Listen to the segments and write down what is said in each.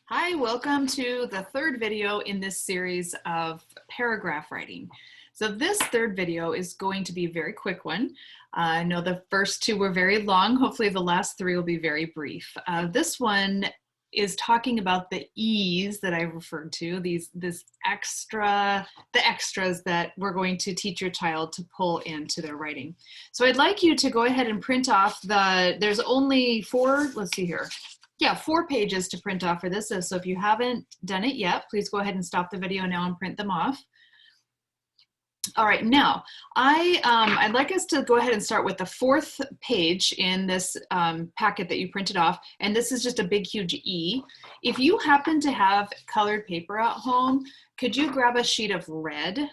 Hi, welcome to the third video in this series of paragraph writing. So this third video is going to be a very quick one. I know the first two were very long. Hopefully the last three will be very brief. This one is talking about the E's that I referred to, the extras that we're going to teach your child to pull into their writing. So I'd like you to go ahead and print off there's only four, let's see here. Yeah, 4 pages to print off for this. So if you haven't done it yet, please go ahead and stop the video now and print them off. All right, now I'd like us to go ahead and start with the 4th page in this packet that you printed off, and this is just a big huge E. If you happen to have colored paper at home, could you grab a sheet of red?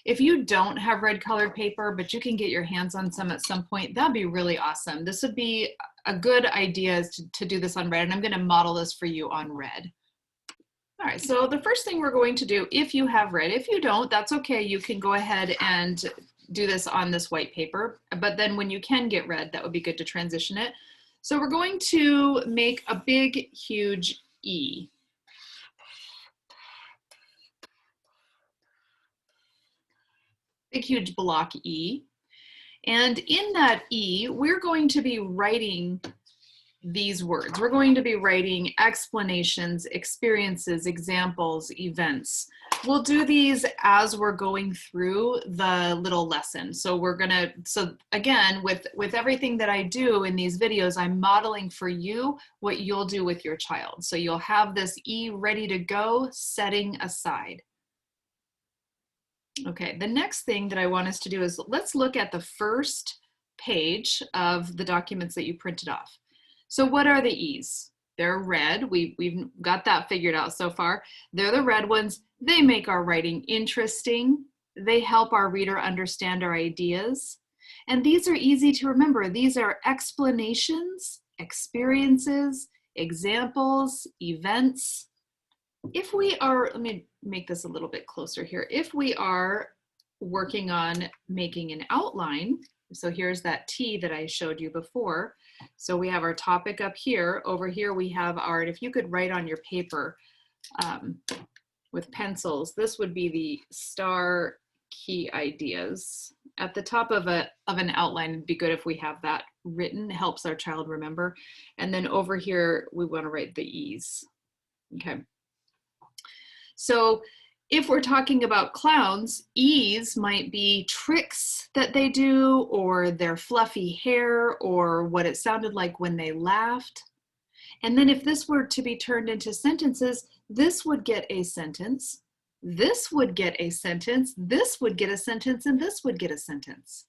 If you don't have red colored paper, but you can get your hands on some at some point, that'd be really awesome. This would be a good idea to do this on red, and I'm going to model this for you on red. All right, so the first thing we're going to do, if you have red, if you don't, that's okay. You can go ahead and do this on this white paper, but then when you can get red, that would be good to transition it. So we're going to make a big, huge E. Big, huge block E. And in that E, we're going to be writing these words. We're going to be writing explanations, experiences, examples, events. We'll do these as we're going through the little lesson. So again, with everything that I do in these videos, I'm modeling for you what you'll do with your child. So you'll have this E ready to go, setting aside. Okay, the next thing that I want us to do is let's look at the first page of the documents that you printed off. So what are the E's? They're red. We've got that figured out so far. They're the red ones. They make our writing interesting. They help our reader understand our ideas. And these are easy to remember. These are explanations, experiences, examples, events. If we are, let me make this a little bit closer here. If we are working on making an outline, so here's that T that I showed you before. So we have our topic up here. Over here we have our, if you could write on your paper with pencils, this would be the star key ideas. At the top of an outline, it'd be good if we have that written. It helps our child remember. And then over here, we want to write the E's. Okay. So if we're talking about clowns, E's might be tricks that they do, or their fluffy hair, or what it sounded like when they laughed. And then if this were to be turned into sentences, this would get a sentence, this would get a sentence, this would get a sentence, and this would get a sentence.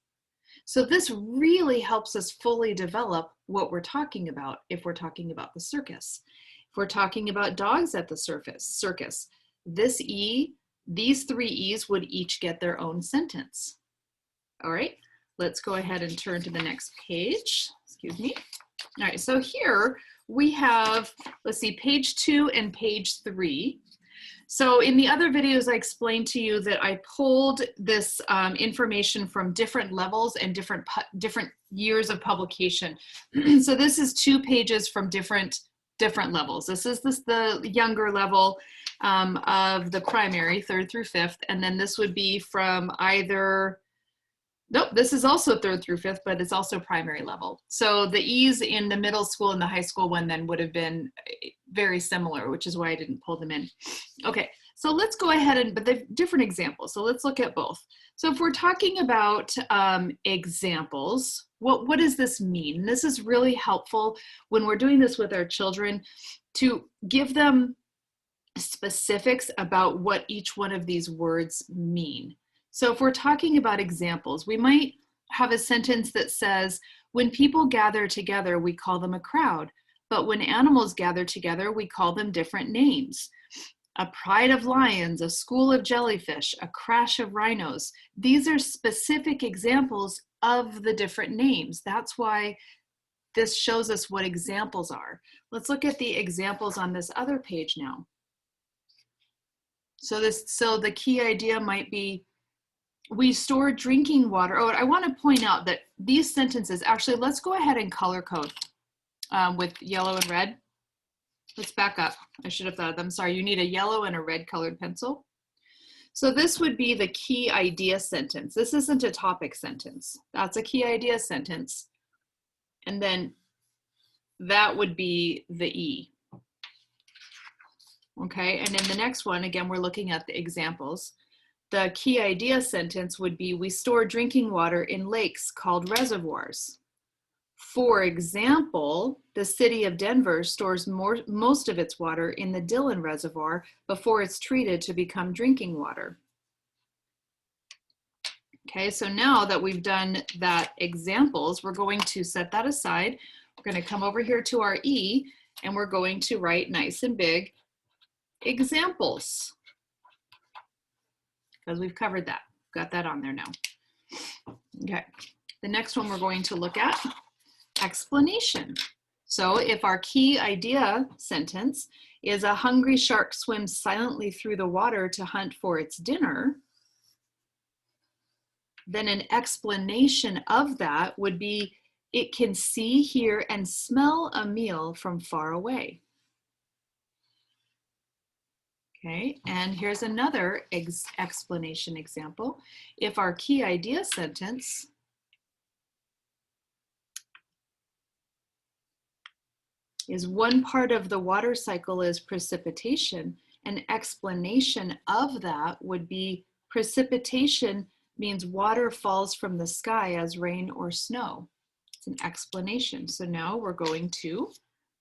So this really helps us fully develop what we're talking about if we're talking about the circus. If we're talking about dogs at the circus, this E, these 3 E's would each get their own sentence. All right, let's go ahead and turn to the next page. Excuse me. All right, so here we have, let's see, page 2 and page 3. So in the other videos, I explained to you that I pulled this information from different levels and different years of publication. So this is 2 pages from different levels. This is the younger level of the primary, 3rd through 5th, and then this would be from either, nope, this is also 3rd through 5th, but it's also primary level. So the E's in the middle school and the high school one then would have been very similar, which is why I didn't pull them in. Okay, so let's go ahead but they're different examples, so let's look at both. So if we're talking about examples, what does this mean? This is really helpful when we're doing this with our children to give them specifics about what each one of these words mean. So if we're talking about examples, we might have a sentence that says, when people gather together, we call them a crowd, but when animals gather together, we call them different names. A pride of lions, a school of jellyfish, a crash of rhinos. These are specific examples of the different names. That's why this shows us what examples are. Let's look at the examples on this other page now. So the key idea might be, we store drinking water. Oh, I want to point out that these sentences, actually, let's go ahead and color code with yellow and red. Let's back up. I should have thought of them. Sorry, you need a yellow and a red colored pencil. So this would be the key idea sentence. This isn't a topic sentence. That's a key idea sentence. And then that would be the E. Okay, and in the next one, again, we're looking at the examples. The key idea sentence would be, we store drinking water in lakes called reservoirs. For example, the city of Denver stores most of its water in the Dillon Reservoir before it's treated to become drinking water. Okay, so now that we've done that examples, we're going to set that aside. We're going to come over here to our E, and we're going to write nice and big, examples, because we've covered that. Got that on there now. Okay, the next one we're going to look at, explanation. So if our key idea sentence is, a hungry shark swims silently through the water to hunt for its dinner, then an explanation of that would be, it can see, hear, and smell a meal from far away. Okay, and here's another explanation example. If our key idea sentence is, one part of the water cycle is precipitation, an explanation of that would be, precipitation means water falls from the sky as rain or snow. It's an explanation. So now we're going to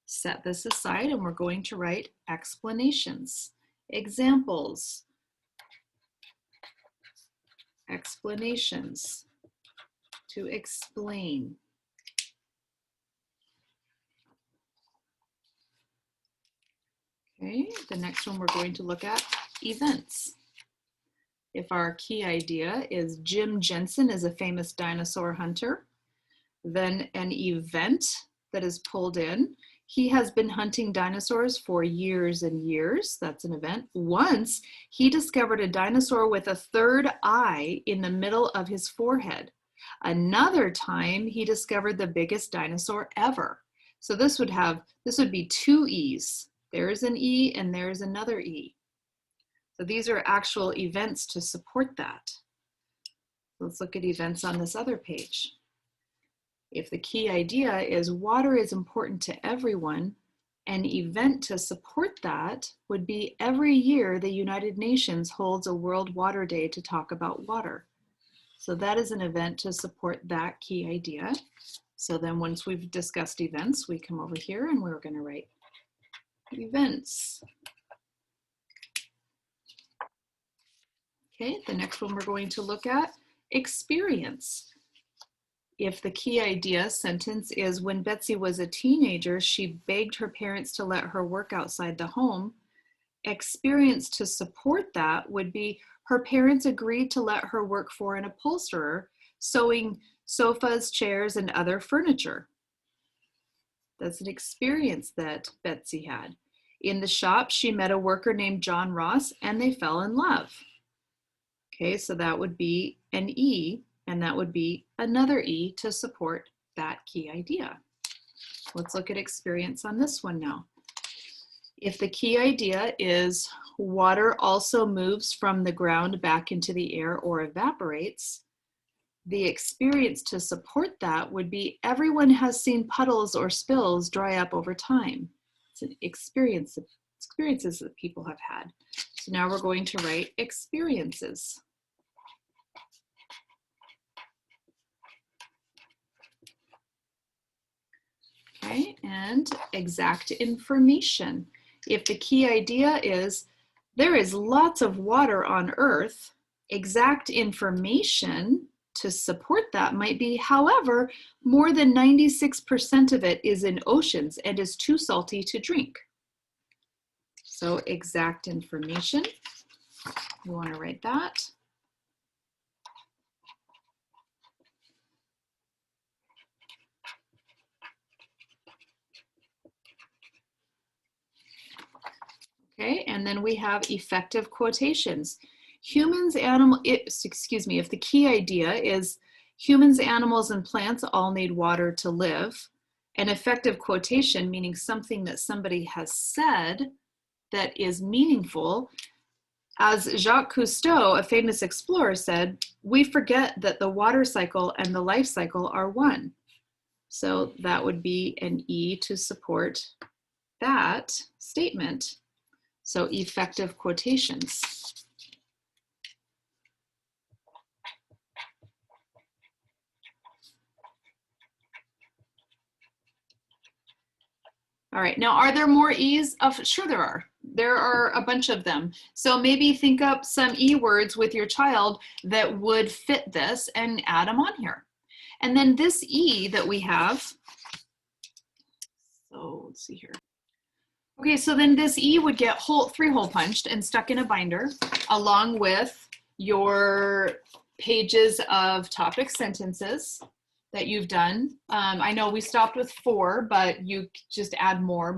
set this aside and we're going to write explanations. Examples, explanations, to explain. Okay, the next one we're going to look at, events. If our key idea is, Jim Jensen is a famous dinosaur hunter, then an event that is pulled in, he has been hunting dinosaurs for years and years. That's an event. Once, he discovered a dinosaur with a third eye in the middle of his forehead. Another time, he discovered the biggest dinosaur ever. So this would be two E's. There's an E and there's another E. So these are actual events to support that. Let's look at events on this other page. If the key idea is, water is important to everyone, an event to support that would be, every year the United Nations holds a World Water Day to talk about water. So that is an event to support that key idea. So then once we've discussed events, we come over here and we're going to write events. Okay, the next one we're going to look at, experience. If the key idea sentence is, when Betsy was a teenager, she begged her parents to let her work outside the home, experience to support that would be, her parents agreed to let her work for an upholsterer, sewing sofas, chairs, and other furniture. That's an experience that Betsy had. In the shop, she met a worker named John Ross and they fell in love. Okay, so that would be an E, and that would be another E to support that key idea. Let's look at experience on this one now. If the key idea is, water also moves from the ground back into the air or evaporates, the experience to support that would be, everyone has seen puddles or spills dry up over time. It's an experiences that people have had. So now we're going to write experiences. Okay, and exact information. If the key idea is, there is lots of water on Earth, exact information to support that might be, however, more than 96% of it is in oceans and is too salty to drink. So exact information, you want to write that. Okay, and then we have effective quotations. If the key idea is, humans, animals, and plants all need water to live, An effective quotation, meaning something that somebody has said that is meaningful. As Jacques Cousteau, a famous explorer, said, we forget that the water cycle and the life cycle are one. So that would be an E to support that statement. So effective quotations. All right, now are there more E's? Sure there are. There are a bunch of them. So maybe think up some E words with your child that would fit this and add them on here. And then this E that we have, so let's see here. Okay, so then this E would get 3-hole punched and stuck in a binder along with your pages of topic sentences that you've done. I know we stopped with 4, but you just add more.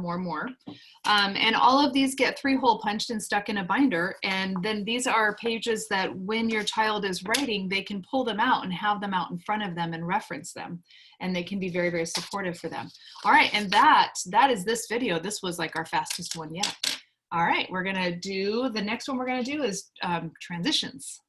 And all of these get 3-hole punched and stuck in a binder. And then these are pages that when your child is writing, they can pull them out and have them out in front of them and reference them. And they can be very, very supportive for them. All right, and that is this video. This was like our fastest one yet. All right, we're gonna do, the next one we're gonna do is transitions.